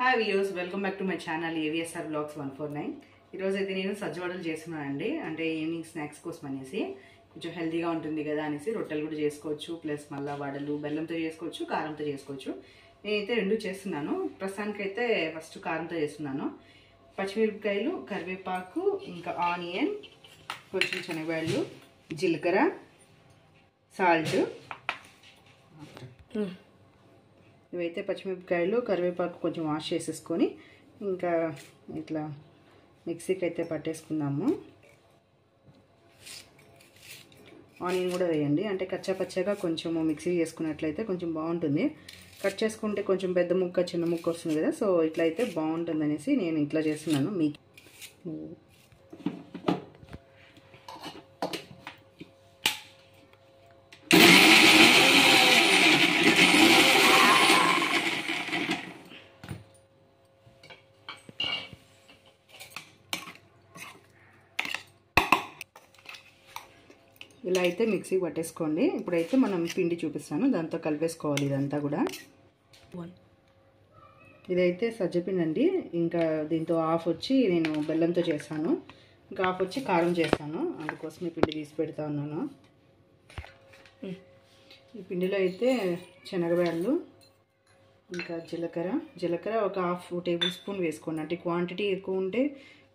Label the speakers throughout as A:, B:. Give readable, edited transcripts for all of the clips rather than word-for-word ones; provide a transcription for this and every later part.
A: Hi viewers, welcome back to my channel AVSR blogs 149. ఈరోజు అయితే నేను సజ్జవడలు చేస్తున్నానండి. అంటే ఈవినింగ్ స్నాక్స్ కోసం అనేసి కొంచెం హెల్తీగా ఉంటుంది కదా అనేసి రొట్టెలు కూడా చేసుకోవచ్చు, ప్లస్ మళ్ళీ వడలు బెల్లంతో చేసుకోవచ్చు, కారంతో చేసుకోవచ్చు. నేనైతే రెండు చేస్తున్నాను. ప్రస్తుతానికైతే ఫస్ట్ కారంతో చేస్తున్నాను. పచ్చిమిరపకాయలు, కరివేపాకు, ఇంకా ఆనియన్, కొంచెం శనగబాయలు, జీలకర్ర, సాల్ట్. ఇవైతే పచ్చిమిరపకాయలు, కరివేపాకు కొంచెం వాష్ చేసేసుకొని ఇంకా ఇట్లా మిక్సీకి అయితే పట్టేసుకుందాము. ఆనియన్ కూడా వేయండి, అంటే కచ్చా పచ్చగా కొంచెం మిక్సీ చేసుకున్నట్లయితే కొంచెం బాగుంటుంది. కట్ చేసుకుంటే కొంచెం పెద్ద ముక్క చిన్న ముక్క వస్తుంది కదా, సో ఇట్లా అయితే బాగుంటుంది అనేసి నేను ఇట్లా చేస్తున్నాను. మీకు ఇలా అయితే మిక్సీ పట్టేసుకోండి. ఇప్పుడైతే మనం పిండి చూపిస్తాను, దాంతో కలిపేసుకోవాలి ఇదంతా కూడా. ఇదైతే సజ్జపిండి అండి. ఇంకా దీంతో హాఫ్ వచ్చి నేను బెల్లంతో చేస్తాను, ఇంకా హాఫ్ వచ్చి కారం చేస్తాను. అందుకోసం ఈ పిండి తీసి పెడతా ఉన్నాను. ఈ పిండిలో అయితే శనగబెడలు, ఇంకా జీలకర్ర ఒక హాఫ్ టేబుల్ స్పూన్ వేసుకోండి. అంటే క్వాంటిటీ ఎక్కువ ఉంటే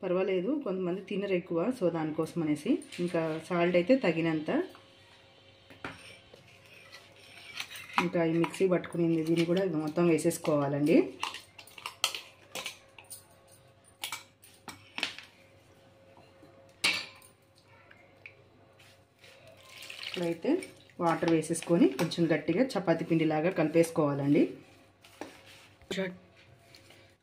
A: పర్వాలేదు, కొంతమంది తినరు ఎక్కువ, సో దానికోసం అనేసి. ఇంకా సాల్ట్ అయితే తగినంత. ఇంకా ఈ మిక్సీ పట్టుకునేది దీన్ని కూడా మొత్తం వేసేసుకోవాలండి. ఇప్పుడైతే వాటర్ వేసేసుకొని కొంచెం గట్టిగా చపాతీ పిండిలాగా కలిపేసుకోవాలండి.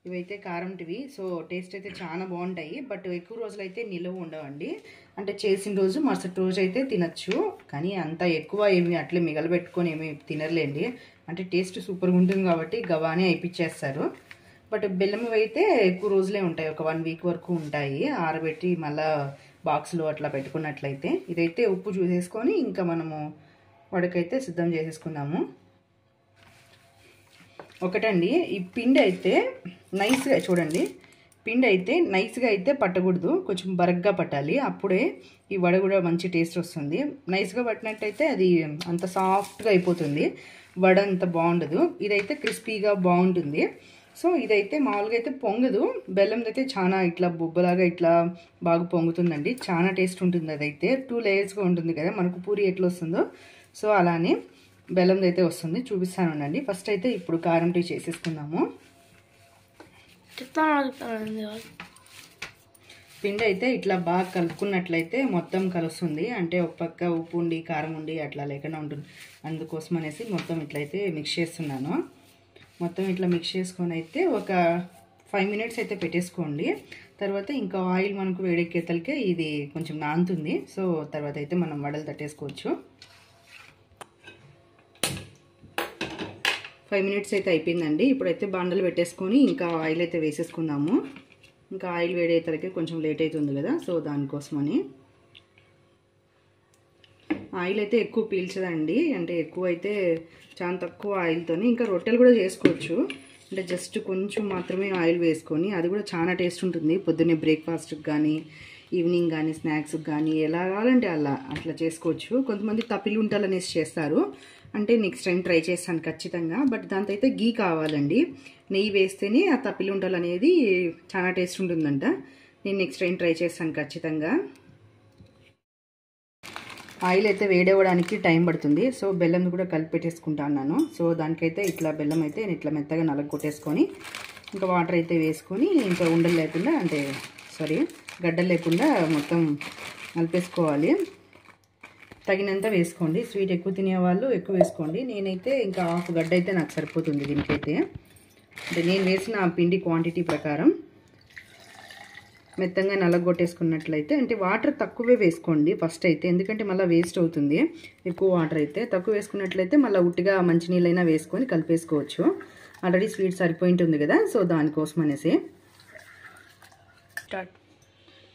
A: ఇవైతే కారంటివి, సో టేస్ట్ అయితే చాలా బాగుంటాయి. బట్ ఎక్కువ రోజులు అయితే నిలువ ఉండవండి. అంటే చేసిన రోజు మరుసటి రోజు అయితే తినచ్చు, కానీ అంత ఎక్కువ ఏమి అట్లే మిగలబెట్టుకొని ఏమి తినర్లేండి. అంటే టేస్ట్ సూపర్గా ఉంటుంది కాబట్టి గవానే అయిపించేస్తారు. బట్ బెల్లం అయితే ఎక్కువ రోజులే ఉంటాయి, ఒక 1 వీక్ వరకు ఉంటాయి ఆరబెట్టి మళ్ళీ బాక్స్లో అట్లా పెట్టుకున్నట్లయితే. ఇదైతే ఉప్పు చూసేసుకొని ఇంకా మనము వడకైతే సిద్ధం చేసేసుకుందాము. ఒకటండి, ఈ పిండి అయితే నైస్గా చూడండి, పిండి అయితే నైస్గా అయితే పట్టకూడదు, కొంచెం బరగ్గా పట్టాలి. అప్పుడే ఈ వడ కూడా మంచి టేస్ట్ వస్తుంది. నైస్గా పట్టినట్టయితే అది అంత సాఫ్ట్గా అయిపోతుంది, వడ అంత బాగుండదు. ఇదైతే క్రిస్పీగా బాగుంటుంది. సో ఇదైతే మామూలుగా అయితే పొంగదు, బెల్లం అయితే చాలా ఇట్లా బొబ్బలాగా ఇట్లా బాగా పొంగుతుందండి. చాలా టేస్ట్ ఉంటుంది. అదైతే 2 లేయర్స్గా ఉంటుంది కదా, మనకు పూరి ఎట్లా వస్తుందో సో అలానే బెల్లం అయితే వస్తుంది. చూపిస్తాను అండి. ఫస్ట్ అయితే ఇప్పుడు కారం టీ చేసేసుకుందాము. పిండి అయితే ఇట్లా బాగా కలుపుకున్నట్లయితే మొత్తం కలుస్తుంది. అంటే ఒక పక్క ఉప్పు ఉండి కారం ఉండి అట్లా లేకుండా ఉంటుంది. అందుకోసం అనేసి మొత్తం ఇట్లయితే మిక్స్ చేస్తున్నాను. మొత్తం ఇట్లా మిక్స్ చేసుకొని అయితే ఒక 5 మినిట్స్ అయితే పెట్టేసుకోండి. తర్వాత ఇంకా ఆయిల్ మనకు వేడెక్కేతలకే ఇది కొంచెం నానుతుంది. సో తర్వాత అయితే మనం వడలు తట్టేసుకోవచ్చు. 5 మినిట్స్ అయితే అయిపోయిందండి. ఇప్పుడైతే బాండలు పెట్టేసుకొని ఇంకా ఆయిల్ అయితే వేసేసుకుందాము. ఇంకా ఆయిల్ వేడేతలకే కొంచెం లేట్ అవుతుంది కదా, సో దానికోసమని. ఆయిల్ అయితే ఎక్కువ పీల్చదండి, అంటే ఎక్కువ అయితే చాలా తక్కువ ఆయిల్తోని ఇంకా రొట్టెలు కూడా చేసుకోవచ్చు. అంటే జస్ట్ కొంచెం మాత్రమే ఆయిల్ వేసుకొని, అది కూడా చాలా టేస్ట్ ఉంటుంది. పొద్దున్నే బ్రేక్ఫాస్ట్కి కానీ ఈవినింగ్ కానీ స్నాక్స్కి కానీ ఎలా కావాలంటే అట్లా చేసుకోవచ్చు. కొంతమంది తప్పిలి ఉంటలు అనేసి చేస్తారు, అంటే నెక్స్ట్ టైం ట్రై చేస్తాను ఖచ్చితంగా. బట్ దాంతో అయితే గీ కావాలండి, నెయ్యి వేస్తేనే ఆ తప్పిలి ఉంటలు అనేది చాలా టేస్ట్ ఉంటుందంట. నేను నెక్స్ట్ టైం ట్రై చేస్తాను ఖచ్చితంగా. ఆయిల్ అయితే వేడవడానికి టైం పడుతుంది, సో బెల్లం కూడా కలిపి పెట్టేసుకుంటాను. సో దానికైతే ఇట్లా బెల్లం అయితే ఇట్లా మెత్తగా నలగొట్టేసుకొని ఇంకా వాటర్ అయితే వేసుకొని ఇంకా ఉండలు లేకుండా, అంటే గడ్డలు లేకుండా మొత్తం కలిపేసుకోవాలి. తగినంత వేసుకోండి. స్వీట్ ఎక్కువ తినేవాళ్ళు ఎక్కువ వేసుకోండి. నేనైతే ఇంకా హాఫ్ గడ్డ అయితే నాకు సరిపోతుంది దీనికైతే. అంటే నేను వేసిన పిండి క్వాంటిటీ ప్రకారం మెత్తంగా నలగొట్టేసుకున్నట్లయితే, అంటే వాటర్ తక్కువే వేసుకోండి ఫస్ట్ అయితే, ఎందుకంటే మళ్ళీ వేస్ట్ అవుతుంది. ఎక్కువ వాటర్ అయితే తక్కువ వేసుకున్నట్లయితే మళ్ళీ ఉట్టిగా మంచినీళ్ళైనా వేసుకొని కలిపేసుకోవచ్చు. ఆల్రెడీ స్వీట్ సరిపోయి ఉంటుంది కదా, సో దానికోసం అనేసి.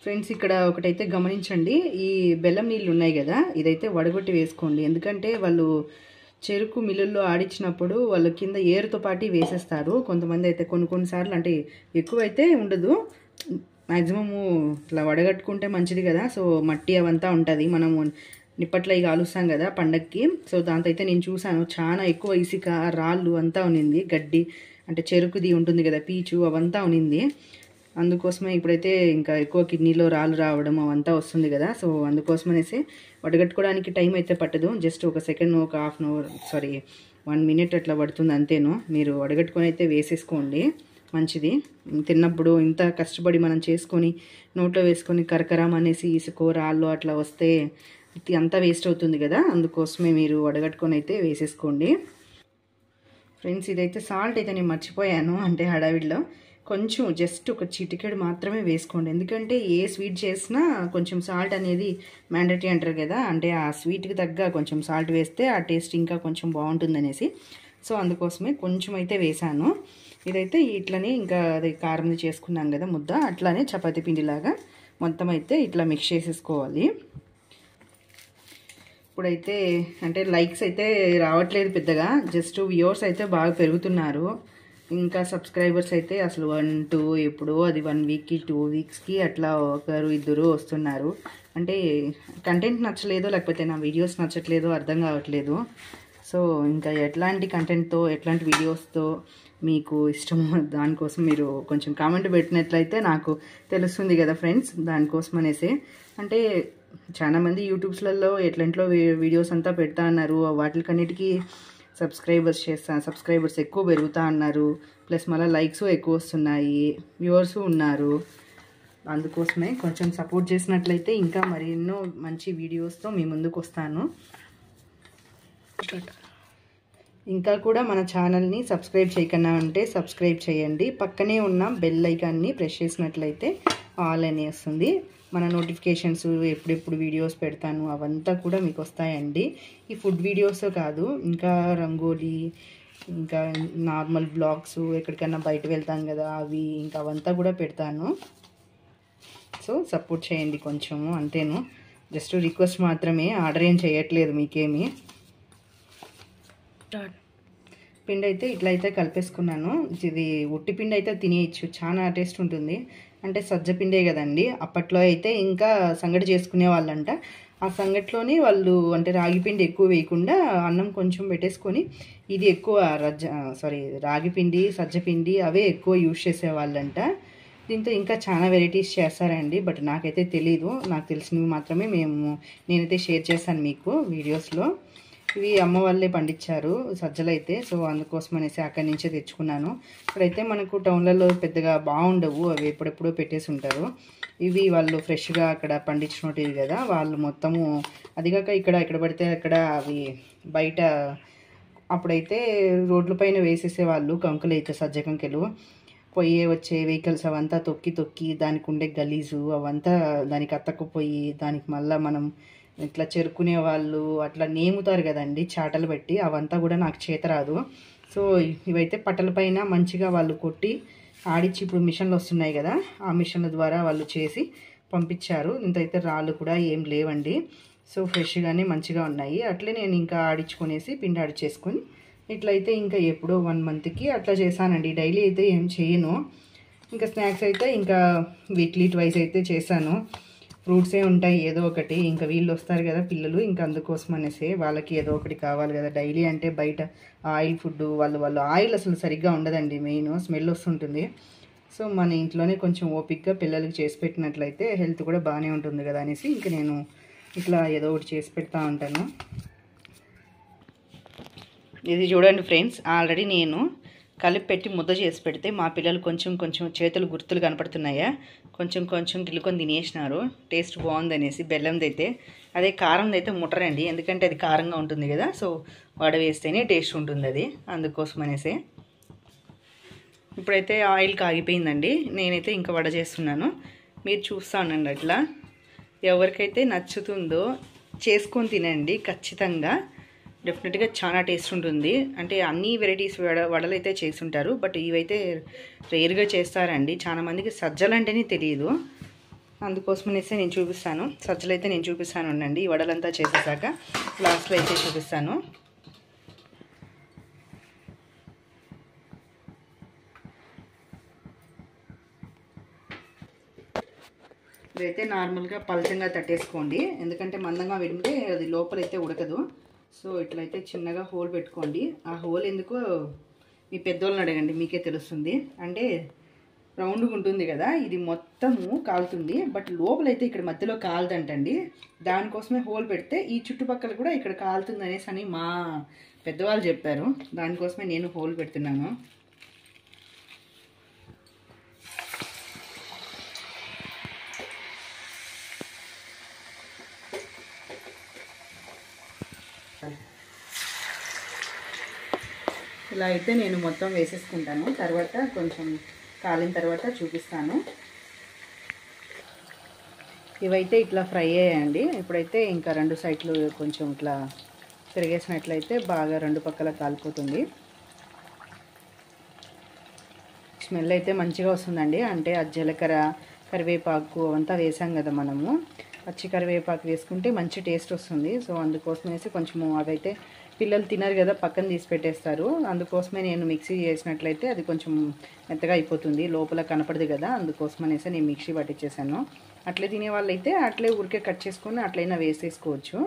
A: ఫ్రెండ్స్, ఇక్కడ ఒకటైతే గమనించండి, ఈ బెల్లం నీళ్ళు ఉన్నాయి కదా, ఇదైతే వడగొట్టి వేసుకోండి. ఎందుకంటే వాళ్ళు చెరుకు మిల్లుల్లో ఆడించినప్పుడు వాళ్ళ కింద ఏరుతో పాటు వేసేస్తారు. కొంతమంది అయితే కొన్నిసార్లు అంటే ఎక్కువైతే ఉండదు, మ్యాక్సిమము ఇట్లా వడగట్టుకుంటే మంచిది కదా. సో మట్టి అవంతా ఉంటుంది, మనము నిప్పట్లో ఇక కాలుస్తాం కదా పండక్కి. సో దాంతో అయితే నేను చూసాను చాలా ఎక్కువ ఇసుక రాళ్ళు అంతా ఉన్నింది, గడ్డి అంటే చెరుకుది ఉంటుంది కదా పీచు అవంతా ఉన్నింది. అందుకోసమే ఇప్పుడైతే ఇంకా ఎక్కువ కిడ్నీలో రాళ్ళు రావడం అవంతా వస్తుంది కదా. సో అందుకోసమనేసి వడగట్టుకోవడానికి టైం అయితే పట్టదు, జస్ట్ ఒక సెకండ్, ఒక half an hour, sorry 1 minute అట్లా పడుతుంది అంతేను. మీరు వడగట్టుకొని అయితే వేసేసుకోండి, మంచిది. తిన్నప్పుడు ఇంత కష్టపడి మనం చేసుకొని నోట్లో వేసుకొని కరకరం అనేసి ఇసుకో రాళ్ళు అట్లా వస్తే అంతా వేస్ట్ అవుతుంది కదా. అందుకోసమే మీరు వడగట్టుకొని అయితే వేసేసుకోండి ఫ్రెండ్స్. ఇదైతే సాల్ట్ అయితే నేను మర్చిపోయాను, అంటే హడావిడిలో కొంచెం జస్ట్ ఒక చిటికెడు మాత్రమే వేసుకోండి. ఎందుకంటే ఏ స్వీట్ చేసినా కొంచెం సాల్ట్ అనేది మ్యాండేటరీ అంటారు కదా, అంటే ఆ స్వీట్కి తగ్గ కొంచెం సాల్ట్ వేస్తే ఆ టేస్ట్ ఇంకా కొంచెం బాగుంటుంది అనేసి. సో అందుకోసమే కొంచెం అయితే వేసాను. ఇదైతే ఇట్లనే ఇంకా అది కారంది చేసుకున్నాం కదా ముద్ద, అట్లానే చపాతీ పిండిలాగా మొత్తం అయితే ఇట్లా మిక్స్ చేసేసుకోవాలి. ఇప్పుడైతే అంటే లైక్స్ అయితే రావట్లేదు పెద్దగా, జస్ట్ వ్యూవర్స్ అయితే బాగా పెరుగుతున్నారు. ఇంకా సబ్స్క్రైబర్స్ అయితే అసలు 1, 2 ఎప్పుడో అది 1 వీక్కి 2 వీక్స్కి అట్లా 1, 2 వస్తున్నారు. అంటే కంటెంట్ నచ్చలేదో లేకపోతే నా వీడియోస్ నచ్చట్లేదో అర్థం కావట్లేదు. సో ఇంకా ఎట్లాంటి కంటెంట్తో ఎట్లాంటి వీడియోస్తో మీకు ఇష్టమో దానికోసం మీరు కొంచెం కామెంట్ పెట్టినట్లయితే నాకు తెలుస్తుంది కదా ఫ్రెండ్స్. దానికోసం అనేసి అంటే చాలామంది యూట్యూబ్స్లలో ఎట్లాంట్లో వీడియోస్ అంతా పెడతా అన్నారు, వాటికన్నిటికీ సబ్స్క్రైబర్స్ ఎక్కువ పెరుగుతా అన్నారు, ప్లస్ మళ్ళీ లైక్స్ ఎక్కువ వస్తున్నాయి, వ్యూవర్స్ ఉన్నారు. అందుకోసమే కొంచెం సపోర్ట్ చేసినట్లయితే ఇంకా మరెన్నో మంచి వీడియోస్తో మీ ముందుకు వస్తాను. ఇంకా కూడా మన ఛానల్ని సబ్స్క్రైబ్ చేయకుండా ఉంటే సబ్స్క్రైబ్ చేయండి, పక్కనే ఉన్న బెల్ ఐకాన్ని ప్రెస్ చేసినట్లయితే ఆల్ అని వస్తుంది. మన నోటిఫికేషన్స్ ఎప్పుడెప్పుడు వీడియోస్ పెడతాను అవంతా కూడా మీకు వస్తాయండి. ఈ ఫుడ్ వీడియోస్ కాదు, ఇంకా రంగోలీ, ఇంకా నార్మల్ బ్లాగ్స్, ఎక్కడికైనా బయట వెళ్తాం కదా అవి, ఇంకా అవంతా కూడా పెడతాను. సో సపోర్ట్ చేయండి కొంచెము, అంతేను. జస్ట్ రిక్వెస్ట్ మాత్రమే, ఆర్డర్ ఏం చేయట్లేదు మీకేమి. పిండి అయితే ఇట్లా అయితే కలిపేసుకున్నాను. ఇది ఉట్టి పిండి అయితే తినేయచ్చు, చాలా టేస్ట్ ఉంటుంది. అంటే సజ్జ పిండే కదండి, అప్పట్లో అయితే ఇంకా సంగటి చేసుకునే వాళ్ళంట. ఆ సంగటిలోనే వాళ్ళు అంటే రాగి పిండి ఎక్కువ వేయకుండా అన్నం కొంచెం పెట్టేసుకొని ఇది ఎక్కువ రాగి పిండి, సజ్జ పిండి అవే ఎక్కువ యూజ్ చేసేవాళ్ళంట. దీంతో ఇంకా చాలా వెరైటీస్ చేస్తారండి, బట్ నాకైతే తెలీదు. నాకు తెలిసినవి మాత్రమే నేనైతే షేర్ చేశాను మీకు వీడియోస్లో. ఇవి అమ్మ వాళ్ళే పండించారు సజ్జలు అయితే, సో అందుకోసం అనేసి అక్కడి నుంచే తెచ్చుకున్నాను. ఇప్పుడైతే మనకు టౌన్లలో పెద్దగా బాగుండవు, అవి ఎప్పుడెప్పుడో పెట్టేసి ఉంటారు. ఇవి వాళ్ళు ఫ్రెష్గా అక్కడ పండించినవి కదా, వాళ్ళు మొత్తము అదిగాక ఎక్కడ పడితే అక్కడ అవి బయట అప్పుడైతే రోడ్లపైన వేసేసేవాళ్ళు కంకులు, అయితే సజ్జ కంకెలు. వచ్చే వెహికల్స్ అవంతా తొక్కి దానికి ఉండే గలీజు అవంతా దానికి అత్తకపోయి దానికి మళ్ళీ మనం ఇట్లా చెరుకునే వాళ్ళు అట్లా నేముతారు కదండి చాటలు పెట్టి, అవంతా కూడా నాకు చేత రాదు. సో ఇవైతే పట్టల పైన మంచిగా వాళ్ళు కొట్టి ఆడిచ్చి, ఇప్పుడు మిషన్లు వస్తున్నాయి కదా, ఆ మిషన్ల ద్వారా వాళ్ళు చేసి పంపించారు. ఇంతైతే రాళ్ళు కూడా ఏం లేవండి, సో ఫ్రెష్గానే మంచిగా ఉన్నాయి. అట్లే నేను ఇంకా ఆడించుకొనేసి పిండి ఆడిచేసుకొని ఇట్లయితే ఇంకా ఎప్పుడో 1 మంత్కి అట్లా చేశానండి. డైలీ అయితే ఏం చేయను. ఇంకా స్నాక్స్ అయితే ఇంకా వీక్లీ ట్వైస్ అయితే చేశాను. ఫ్రూట్సే ఉంటాయి ఏదో ఒకటి, ఇంకా వీళ్ళు వస్తారు కదా పిల్లలు, ఇంకా అందుకోసం అనేసి వాళ్ళకి ఏదో ఒకటి కావాలి కదా. డైలీ అంటే బయట ఆయిల్ ఫుడ్, వాళ్ళు ఆయిల్ అసలు సరిగ్గా ఉండదండి, మెయిన్ స్మెల్ వస్తుంటుంది. సో మన ఇంట్లోనే కొంచెం ఓపిక్గా పిల్లలకి చేసి పెట్టినట్లయితే హెల్త్ కూడా బాగానే ఉంటుంది కదా అనేసి ఇంకా నేను ఇట్లా ఏదో ఒకటి చేసి పెడతా ఉంటాను. ఇది చూడండి ఫ్రెండ్స్, ఆల్రెడీ నేను కలిపి పెట్టి ముద్ద చేసి పెడితే మా పిల్లలు కొంచెం చేతులు గుర్తులు కనపడుతున్నాయా, కొంచెం గిల్లుకొని తినేసినారు. టేస్ట్ బాగుందనేసి బెల్లంది అయితే. అదే కారంది అయితే ముట్టరండి, ఎందుకంటే అది కారంగా ఉంటుంది కదా. సో వడ వేస్తేనే టేస్ట్ ఉంటుంది అది, అందుకోసం అనేసి. ఇప్పుడైతే ఆయిల్ కాగిపోయిందండి, నేనైతే ఇంకా వడ చేస్తున్నాను. మీరు చూస్తూ ఉండండి అట్లా. ఎవరికైతే నచ్చుతుందో చేసుకొని తినండి ఖచ్చితంగా, డెఫినెట్గా చాలా టేస్ట్ ఉంటుంది. అంటే అన్ని వెరైటీస్ వడలు అయితే చేస్తుంటారు, బట్ ఇవైతే రేర్గా చేస్తారండి. చాలా మందికి సజ్జలు అంటేనే తెలియదు, అందుకోసమనేసి నేను చూపిస్తాను. సజ్జలు అయితే నేను చూపిస్తాను ఉండండి, ఈ వడలంతా చేసేసాక లాస్ట్లో అయితే చూపిస్తాను. ఇదైతే నార్మల్గా పలచంగా తట్టేసుకోండి, ఎందుకంటే మందంగా విడితే అది లోపలైతే ఉడకదు. సో ఇట్లయితే చిన్నగా హోల్ పెట్టుకోండి. ఆ హోల్ ఎందుకో మీ పెద్దోళ్ళని అడగండి, మీకే తెలుస్తుంది. అంటే రౌండ్గా ఉంటుంది కదా, ఇది మొత్తము కాలుతుంది, బట్ లోపలైతే ఇక్కడ మధ్యలో కాలదంటండి. దానికోసమే హోల్ పెడితే ఈ చుట్టుపక్కల కూడా ఇక్కడ కాలుతుంది అనేసి అని మా పెద్దవాళ్ళు చెప్పారు. దానికోసమే నేను హోల్ పెడుతున్నాను. ఇలా అయితే నేను మొత్తం వేసేసుకుంటాను, తర్వాత కొంచెం కాలిన తర్వాత చూపిస్తాను. ఇవైతే ఇట్లా ఫ్రై అయ్యాయండి. ఇప్పుడైతే ఇంకా 2 సైడ్లు కొంచెం ఇట్లా తిరిగేసినట్లయితే బాగా 2 పక్కల కాలిపోతుంది. స్మెల్ అయితే మంచిగా వస్తుందండి. అంటే ఆ జీలకర్ర, కరివేపాకు అంతా వేసాం కదా మనము, పచ్చి కరివేపాకు వేసుకుంటే మంచి టేస్ట్ వస్తుంది. సో అందుకోసమేసి కొంచెము అవైతే పిల్లలు తినరు కదా, పక్కన తీసి పెట్టేస్తారు. అందుకోసమే నేను మిక్సీ చేసినట్లయితే అది కొంచెం మెత్తగా అయిపోతుంది, లోపల కనపడదు కదా, అందుకోసమనేసి నేను మిక్సీ పట్టించేసాను. అట్లే తినే వాళ్ళైతే అట్లే ఊరికే కట్ చేసుకొని అట్లయినా వేసేసుకోవచ్చు.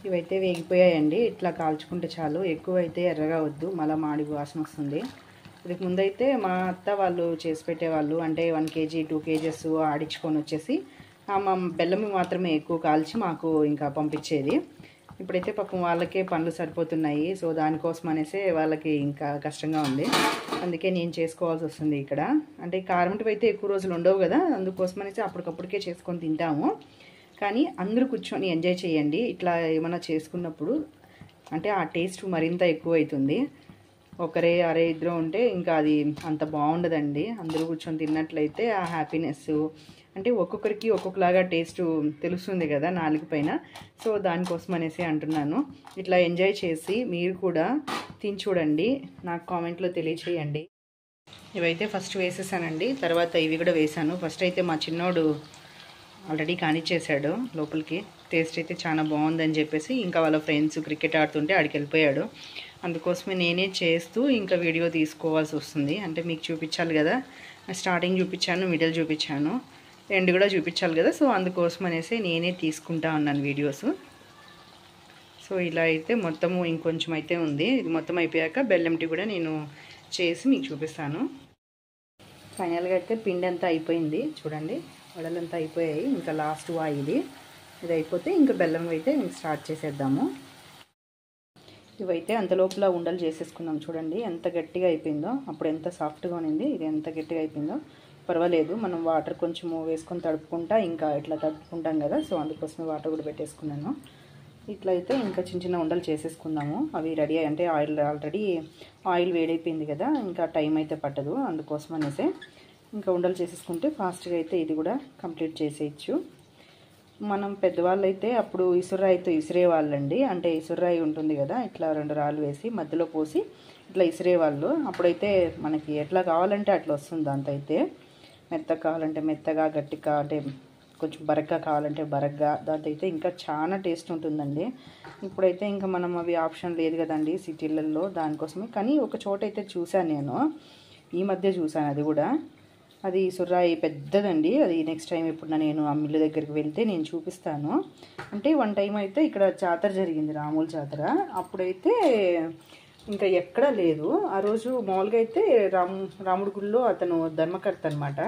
A: ఇవైతే వేగిపోయాయండి. ఇట్లా కాల్చుకుంటే చాలు, ఎక్కువైతే ఎర్రగా వద్దు, మళ్ళీ మాడి వాసన వస్తుంది. இதுக்கு ముందైతే మా అత్త వాళ్ళు చేసి పెట్టేవాళ్ళు. అంటే 1 kg 2 kgs ఆడించుకొని వచ్చేసి మా బెల్లం మాత్రమే ఎక్కువ కాల్చి మాకు ఇంకా పంపించేది. ఇప్పుడైతే పాపం వాళ్ళకే పనులు సరిపోతున్నాయి. సో దానికోసం అనేసి వాళ్ళకి ఇంకా కష్టంగా ఉంది, అందుకే నేను చేసుకోవాల్సి వస్తుంది ఇక్కడ. అంటే కారంటివి అయితే ఎక్కువ రోజులు ఉండవు కదా, అందుకోసం అనేసి అప్పటికప్పటికే చేసుకొని తింటాము. కానీ అందరూ కూర్చొని ఎంజాయ్ చేయండి ఇట్లా ఏమైనా చేసుకున్నప్పుడు, అంటే ఆ టేస్ట్ మరింత ఎక్కువ అవుతుంది. ఒకరే అరే ఇద్దరు ఉంటే ఇంకా అది అంత బాగుండదండి. అందరూ కూర్చొని తిన్నట్లయితే ఆ హ్యాపీనెస్, అంటే ఒక్కొక్కరికి ఒక్కొక్కలాగా టేస్ట్ తెలుస్తుంది కదా నాలుగు పైన. సో దానికోసం అనేసి అంటున్నాను. ఇట్లా ఎంజాయ్ చేసి మీరు కూడా తిని చూడండి, నాకు కామెంట్లో తెలియచేయండి. ఇవైతే ఫస్ట్ వేసేసానండి, తర్వాత ఇవి కూడా వేసాను. ఫస్ట్ అయితే మా చిన్నోడు ఆల్రెడీ కానిచ్చేసాడు లోపలికి. టేస్ట్ అయితే చాలా బాగుందని చెప్పేసి ఇంకా వాళ్ళ ఫ్రెండ్స్ క్రికెట్ ఆడుతుంటే ఆడికి వెళ్ళిపోయాడు. అందుకోసమే నేనే చేస్తూ ఇంకా వీడియో తీసుకోవాల్సి వస్తుంది. అంటే మీకు చూపించాలి కదా, స్టార్టింగ్ చూపించాను, మిడిల్ చూపించాను, ఎండ్ కూడా చూపించాలి కదా. సో అందుకోసం అనేసి నేనే తీసుకుంటా ఉన్నాను వీడియోస్. సో ఇలా అయితే మొత్తము ఇంకొంచెం అయితే ఉంది. ఇది మొత్తం అయిపోయాక బెల్లం టీ కూడా నేను చేసి మీకు చూపిస్తాను. ఫైనల్గా అయితే పిండి అంతా అయిపోయింది చూడండి, వడలంతా అయిపోయాయి. ఇంకా లాస్ట్ ఇది అయిపోతే ఇంకా బెల్లం అయితే స్టార్ట్ చేసేద్దాము. ఇవైతే అంతలోపల ఉండలు చేసేసుకున్నాం. చూడండి ఎంత గట్టిగా అయిపోయిందో, అప్పుడు ఎంత సాఫ్ట్గా ఉన్నింది, ఇది ఎంత గట్టిగా అయిపోయిందో. పర్వాలేదు, మనం వాటర్ కొంచెము వేసుకొని తడుపుకుంటా ఇంకా ఇట్లా తడుపుకుంటాం కదా, సో అందుకోసమే వాటర్ కూడా పెట్టేసుకున్నాను. ఇట్లా అయితే ఇంకా చిన్న చిన్న ఉండలు చేసేసుకుందాము. అవి రెడీ అంటే ఆల్రెడీ ఆయిల్ వేడైపోయింది కదా, ఇంకా టైం అయితే పట్టదు. అందుకోసం అనేసి ఇంకా ఉండలు చేసేసుకుంటే ఫాస్ట్గా అయితే ఇది కూడా కంప్లీట్ చేసేయచ్చు. మనం పెద్దవాళ్ళు అయితే అప్పుడు ఇసురాయితో ఇసిరేవాళ్ళండి. అంటే ఇసురాయి ఉంటుంది కదా, ఇట్లా 2 రాళ్ళు వేసి మధ్యలో పోసి ఇట్లా ఇసిరేవాళ్ళు. అప్పుడైతే మనకి ఎట్లా కావాలంటే అట్లా వస్తుంది. దాంతో అయితే మెత్తగా కావాలంటే మెత్తగా, గట్టిగా అంటే కొంచెం బరగ్గా కావాలంటే బరగ్గా, దాంతో అయితే ఇంకా చాలా టేస్ట్ ఉంటుందండి. ఇప్పుడైతే ఇంకా మనం అవి ఆప్షన్ లేదు కదండి సిటీలలో, దానికోసమే. కానీ ఒక చోట అయితే చూశాను నేను, ఈ మధ్య చూశాను, అది కూడా అది సుర్రాయి పెద్దదండి. అది నెక్స్ట్ టైం ఎప్పుడు నేను ఆ మిల్లు దగ్గరికి వెళ్తే నేను చూపిస్తాను. అంటే 1 టైం అయితే ఇక్కడ జాతర జరిగింది, రాముల జాతర. అప్పుడైతే ఇంకా ఎక్కడా లేదు. ఆ రోజు మామూలుగా అయితే రాముడి గుడిలో అతను ధర్మకర్త అనమాట,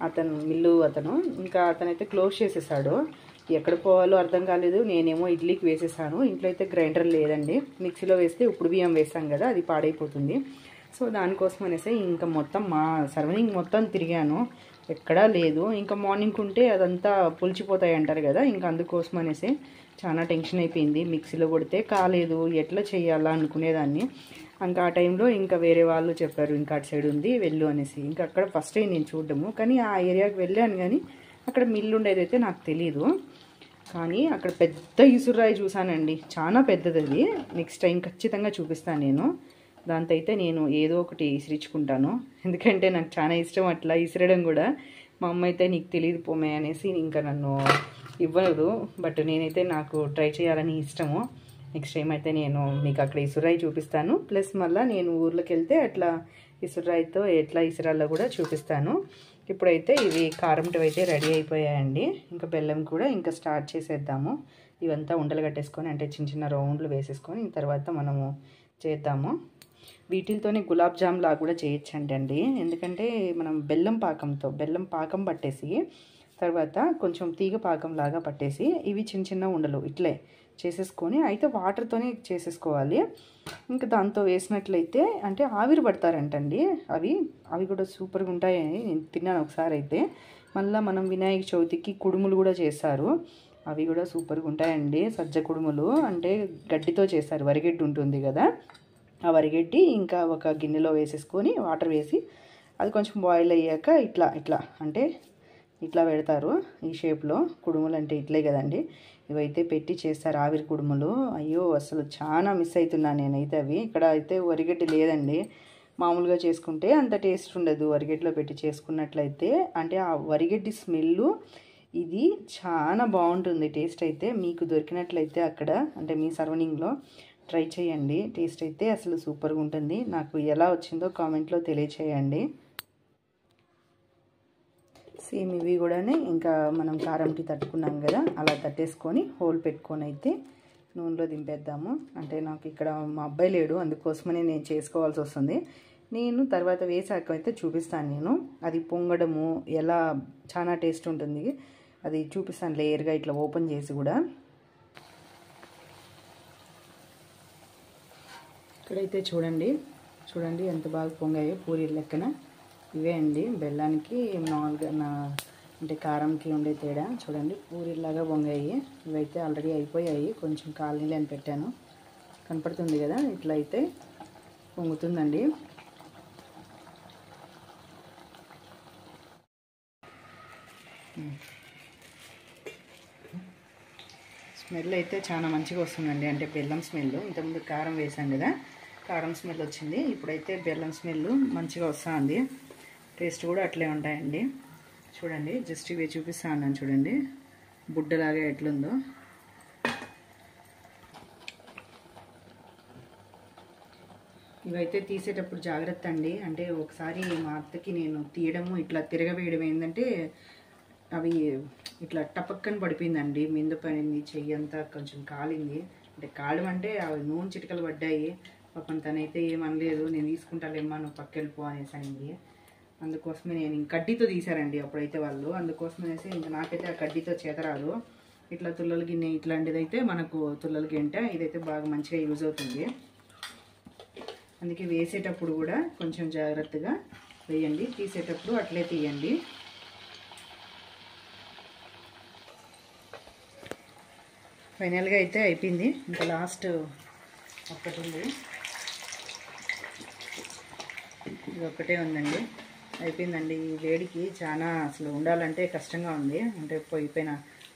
A: అతను మిల్లు అతను. ఇంకా అతనైతే క్లోజ్ చేసేసాడు. ఎక్కడ పోవాలో అర్థం కాలేదు. నేనేమో ఇడ్లీకి వేసేసాను. ఇంట్లో అయితే గ్రైండర్ లేదండి, మిక్సీలో వేస్తే ఉప్పుడు బియ్యం వేసాం కదా, అది పాడైపోతుంది. సో దానికోసం అనేసి ఇంకా మొత్తం మా సర్వనింగ్ మొత్తం తిరిగాను, ఎక్కడా లేదు. ఇంకా మార్నింగ్ ఉంటే అదంతా పులిచిపోతాయి అంటారు కదా, ఇంకా అందుకోసం అనేసి చాలా టెన్షన్ అయిపోయింది. మిక్సీలో కొడితే కాలేదు, ఎట్లా చేయాలా అనుకునేదాన్ని. ఇంకా ఆ టైంలో ఇంకా వేరే వాళ్ళు చెప్పారు ఇంకా అటు సైడ్ ఉంది వెళ్ళు అనేసి. ఇంకా అక్కడ ఫస్ట్ టైం నేను చూడడము, కానీ ఆ ఏరియాకి వెళ్ళాను కానీ అక్కడ మిల్లు ఉండేదైతే నాకు తెలీదు. కానీ అక్కడ పెద్ద ఇసురాయి చూసానండి, చాలా పెద్దది అది. నెక్స్ట్ టైం ఖచ్చితంగా చూపిస్తాను నేను. దాంతో అయితే నేను ఏదో ఒకటి ఇసిరించుకుంటాను, ఎందుకంటే నాకు చాలా ఇష్టం అట్లా ఇసిరడం కూడా. మా అమ్మ అయితే నీకు తెలియదు పోమే అనేసి ఇంకా నన్ను ఇవ్వదు, బట్ నేనైతే నాకు ట్రై చేయాలని ఇష్టము. నెక్స్ట్ టైం అయితే నేను మీకు అక్కడ ఇసురాయి చూపిస్తాను. ప్లస్ మళ్ళీ నేను ఊర్లోకి వెళ్తే అట్లా ఇసురాయితో ఎట్లా ఇసురాలో కూడా చూపిస్తాను. ఇప్పుడైతే ఇవి కారంటివి అయితే రెడీ అయిపోయాయండి. ఇంకా బెల్లం కూడా ఇంకా స్టార్ట్ చేసేద్దాము. ఇవంతా ఉండలు కట్టేసుకొని అంటే చిన్న చిన్న రౌండ్లు వేసేసుకొని తర్వాత మనము చేద్దాము. వీటితోనే గులాబ్ జామ్ లాగా కూడా చేయొచ్చండి. ఎందుకంటే మనం బెల్లం పాకం పట్టేసి తర్వాత కొంచెం తీగ పాకం లాగా పట్టేసి ఇవి చిన్న చిన్న ఉండలు ఇట్లే చేసేసుకొని అయితే వాటర్తోనే చేసేసుకోవాలి. ఇంకా దాంతో వేసినట్లయితే అంటే ఆవిరి పడతారంటండి. అవి కూడా సూపర్గా ఉంటాయి. నేను తిన్నాను ఒకసారి అయితే. మళ్ళీ మనం వినాయక చవితికి కుడుములు కూడా చేస్తారు. అవి కూడా సూపర్గా ఉంటాయండి. సజ్జ కుడుములు అంటే గడ్డితో చేస్తారు. వరిగడ్డి ఉంటుంది కదా, ఆ వరిగడ్డి ఇంకా ఒక గిన్నెలో వేసేసుకొని వాటర్ వేసి అది కొంచెం బాయిల్ అయ్యాక ఇట్లా అంటే ఇట్లా పెడతారు. ఈ షేప్లో కుడుములు అంటే ఇట్లే కదండి. ఇవైతే పెట్టి చేస్తారు ఆవిరి కుడుములు. అయ్యో అసలు చాలా మిస్ అవుతున్నాను నేనైతే అవి. ఇక్కడ అయితే వరిగడ్డి లేదండి. మామూలుగా చేసుకుంటే అంత టేస్ట్ ఉండదు. వరిగడ్డిలో పెట్టి చేసుకున్నట్లయితే అంటే ఆ వరిగడ్డి స్మెల్ ఇది చాలా బాగుంటుంది. టేస్ట్ అయితే మీకు దొరికినట్లయితే అక్కడ అంటే మీ సరౌండింగ్లో ట్రై చేయండి. టేస్ట్ అయితే అసలు సూపర్గా ఉంటుంది. నాకు ఎలా వచ్చిందో కామెంట్లో తెలియచేయండి. సేమ్ ఇవి కూడానే ఇంకా మనం కారంకి తట్టుకున్నాం కదా, అలా తట్టేసుకొని హోల్ పెట్టుకొని అయితే నూనెలో దింపేద్దాము. అంటే నాకు ఇక్కడ మా అబ్బాయి లేడు, అందుకోసమనే నేను చేసుకోవాల్సి వస్తుంది. నేను తర్వాత వేసాక అయితే చూపిస్తాను. నేను అది పొంగడము ఎలా చాలా టేస్ట్ ఉంటుంది అది చూపిస్తాను లేయర్గా ఇట్లా ఓపెన్ చేసి కూడా. ఇక్కడైతే చూడండి ఎంత బాగా పొంగాయో పూరీ లెక్కన. ఇవే అండి బెల్లానికి మామూలుగా అంటే కారంకి ఉండే తేడా. చూడండి పూరీలాగా పొంగాయి. ఇవైతే ఆల్రెడీ అయిపోయాయి. కొంచెం కాలనీలు అని పెట్టాను, కనపడుతుంది కదా, ఇట్లా అయితే పొంగుతుందండి. స్మెల్ అయితే చాలా మంచిగా వస్తుందండి. అంటే బెల్లం స్మెల్. ఇంతకుముందు కారం వేసాం కదా, కారం స్మెల్ వచ్చింది. ఇప్పుడైతే బెల్లం స్మెల్ మంచిగా వస్తుంది. టేస్ట్ కూడా అట్లే ఉంటాయండి. చూడండి జస్ట్ ఇవి చూపిస్తాను చూడండి బుడ్డలాగా ఎట్లుందో. ఇవైతే తీసేటప్పుడు జాగ్రత్త అండి. అంటే ఒకసారి మా అత్తకి నేను తీయడము ఇట్లా తిరగవేయడం ఏంటంటే అవి ఇట్లా టపక్కని పడిపోయిందండి. మింద పడింది, చెయ్యి అంతా కొంచెం కాలింది. అంటే కాలం అంటే అవి నూనె చిటికలు పడ్డాయి. పాపం తనైతే ఏమనలేదు, నేను తీసుకుంటాలేమ్మా నువ్వు పక్కెళ్ళిపో అనేసి అయింది. అందుకోసమే నేను కడ్డీతో తీశారండి అప్పుడైతే వాళ్ళు. అందుకోసమనేసి ఇంకా నాకైతే ఆ కడ్డీతో చేతరాదు. ఇట్లా తుల్లల గిన్నె ఇట్లాంటిది అయితే మనకు తుల్లల గిన్నె ఇదైతే బాగా మంచిగా యూజ్ అవుతుంది. అందుకే వేసేటప్పుడు కూడా కొంచెం జాగ్రత్తగా వేయండి. తీసేటప్పుడు అట్లే తీయండి. ఫైనల్గా అయితే అయిపోయింది. ఇంకా లాస్ట్ ఒక్కటి ఉంది, ఇది ఒక్కటే ఉందండి. అయిపోయిందండి. ఈ వేడికి చాలా అసలు ఉండాలంటే కష్టంగా ఉంది. అంటే పొయ్యి పైన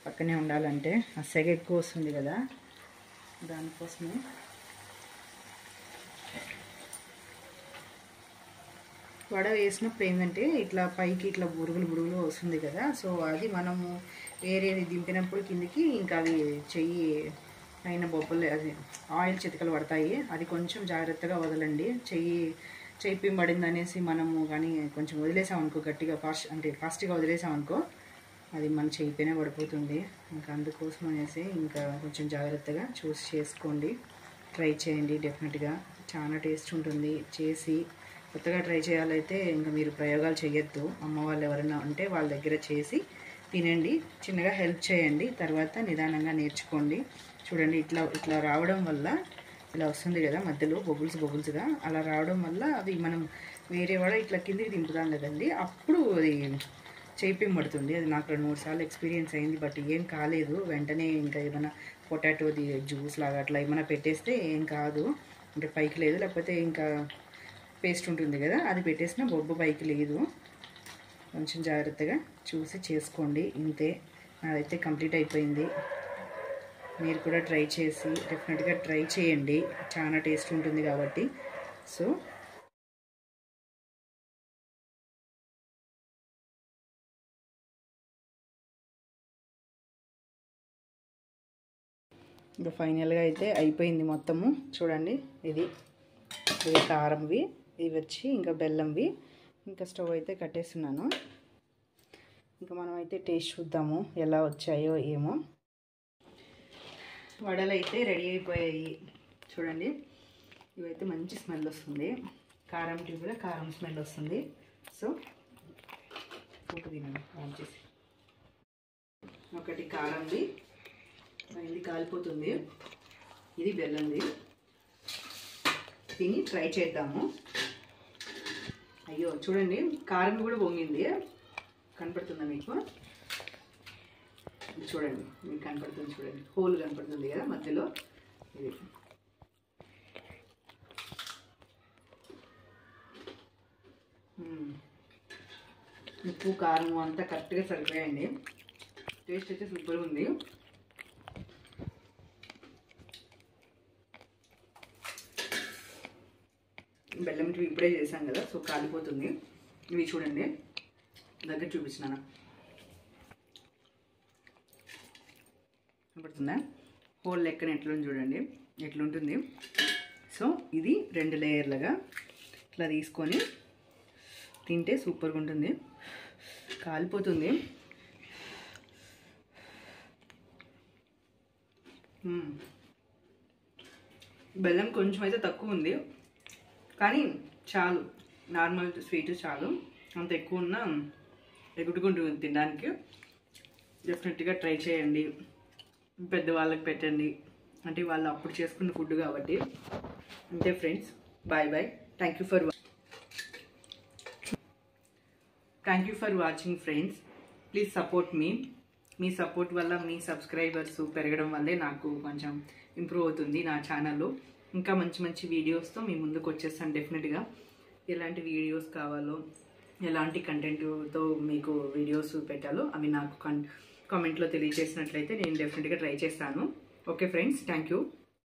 A: పక్కనే ఉండాలంటే ఆ సెగ ఎక్కువ వస్తుంది కదా, దానికోసమే. వడ వేసినప్పుడు ఏంటంటే ఇట్లా పైకి ఇట్లా బురుగులు వస్తుంది కదా, సో అది మనము వేరేది దింపినప్పుడు కిందికి ఇంకా అవి చెయ్యి పైన బొబ్బలు అది ఆయిల్ చితకలు పడతాయి. అది కొంచెం జాగ్రత్తగా వదలండి. చెయ్యి పింబడింది అనేసి మనము కానీ కొంచెం వదిలేసామనుకో, గట్టిగా ఫాస్ట్గా వదిలేసామనుకో అది మన చెయ్యి పైన పడిపోతుంది. ఇంకా అందుకోసం అనేసి ఇంకా కొంచెం జాగ్రత్తగా చూసి చేసుకోండి. ట్రై చేయండి. డెఫినెట్గా చాలా టేస్ట్ ఉంటుంది. చేసి కొత్తగా ట్రై చేయాలైతే ఇంకా మీరు ప్రయోగాలు చేయొద్దు. అమ్మ వాళ్ళు ఎవరైనా ఉంటే వాళ్ళ దగ్గర చేసి తినండి. చిన్నగా హెల్ప్ చేయండి. తర్వాత నిదానంగా నేర్చుకోండి. చూడండి ఇట్లా రావడం వల్ల ఇలా వస్తుంది కదా మధ్యలో బబుల్స్గా అలా రావడం వల్ల అవి మనం వేరే వాడ ఇట్లా కిందికి దింపుతాం కదండి, అప్పుడు అది చేయింపబడుతుంది. అది నాకు 2-3 సార్లు ఎక్స్పీరియన్స్ అయింది. బట్ ఏం కాలేదు. వెంటనే ఇంకా ఏమైనా పొటాటోది జ్యూస్ లాగా అట్లా ఏమైనా పెట్టేస్తే ఏం కాదు. అంటే పైకి లేదు, లేకపోతే ఇంకా పేస్ట్ ఉంటుంది కదా అది పెట్టేసిన బొబ్బు పైకి లేదు. కొంచెం జాగ్రత్తగా చూసి చేసుకోండి. ఇంతే, నాదైతే కంప్లీట్ అయిపోయింది. మీరు కూడా ట్రై చేసి డెఫినెట్గా ట్రై చేయండి. చాలా టేస్ట్ ఉంటుంది కాబట్టి. సో ఇంకా ఫైనల్గా అయితే అయిపోయింది మొత్తము. చూడండి ఇది కారంవి ఇవి వచ్చి ఇంకా బెల్లంవి. ఇంకా స్టవ్ అయితే కట్టేస్తున్నాను. ఇంకా మనం అయితే టేస్ట్ చూద్దాము ఎలా వచ్చాయో ఏమో. వడలు అయితే రెడీ అయిపోయాయి చూడండి. ఇవైతే మంచి స్మెల్ వస్తుంది, కారం టీ కూడా కారం స్మెల్ వస్తుంది. సో ఫోటో తినండి ఆన్ చేసి. ఒకటి కారంది, ఇది కాలిపోతుంది, ఇది బెల్లంది. తిని ట్రై చేద్దాము. అయ్యో చూడండి, కారం కూడా పొంగింది, కనపడుతుందా మీకు? చూడండి, మీకు కనపడుతుంది చూడండి, హోల్ కనపడుతుంది కదా మధ్యలో. ఇది ఉప్పు కారం అంతా కరెక్ట్గా సరిపోయండి. టేస్ట్ అయితే సూపర్గా ఉంది. బెల్లం టీ ఇప్పుడే చేశాం కదా, సో కాలిపోతుంది. ఇవి చూడండి, దగ్గర చూపించినాను, కనపడుతుందా? హోల్ లెక్కన ఎట్లుంది చూడండి, ఎట్లుంటుంది. సో ఇది 2 లేయర్లుగా ఇట్లా తీసుకొని తింటే సూపర్గా ఉంటుంది. కాలిపోతుంది. బెల్లం కొంచెం అయితే తక్కువ ఉంది, కానీ చాలు, నార్మల్ స్వీట్ చాలు. అంత ఎక్కువ ఉన్నా ఎగుడుకుంటుంది తినడానికి. డెఫినెట్గా ట్రై చేయండి, పెద్దవాళ్ళకి పెట్టండి, అంటే వాళ్ళు అప్పుడు చేసుకున్న ఫుడ్ కాబట్టి. అంతే friends, bye bye. Thank you for watching friends. Please support me. మీ సపోర్ట్ వల్ల, మీ సబ్స్క్రైబర్స్ పెరగడం వల్లే నాకు కొంచెం ఇంప్రూవ్ అవుతుంది నా ఛానల్లో. ఇంకా మంచి మంచి వీడియోస్తో మీ ముందుకు వచ్చేస్తాను డెఫినెట్గా. ఎలాంటి వీడియోస్ కావాలో, ఎలాంటి కంటెంట్తో మీకు వీడియోస్ పెట్టాలో అవి నాకు కామెంట్లో తెలియజేసినట్లయితే నేను డెఫినెట్గా ట్రై చేస్తాను. Okay friends, thank you.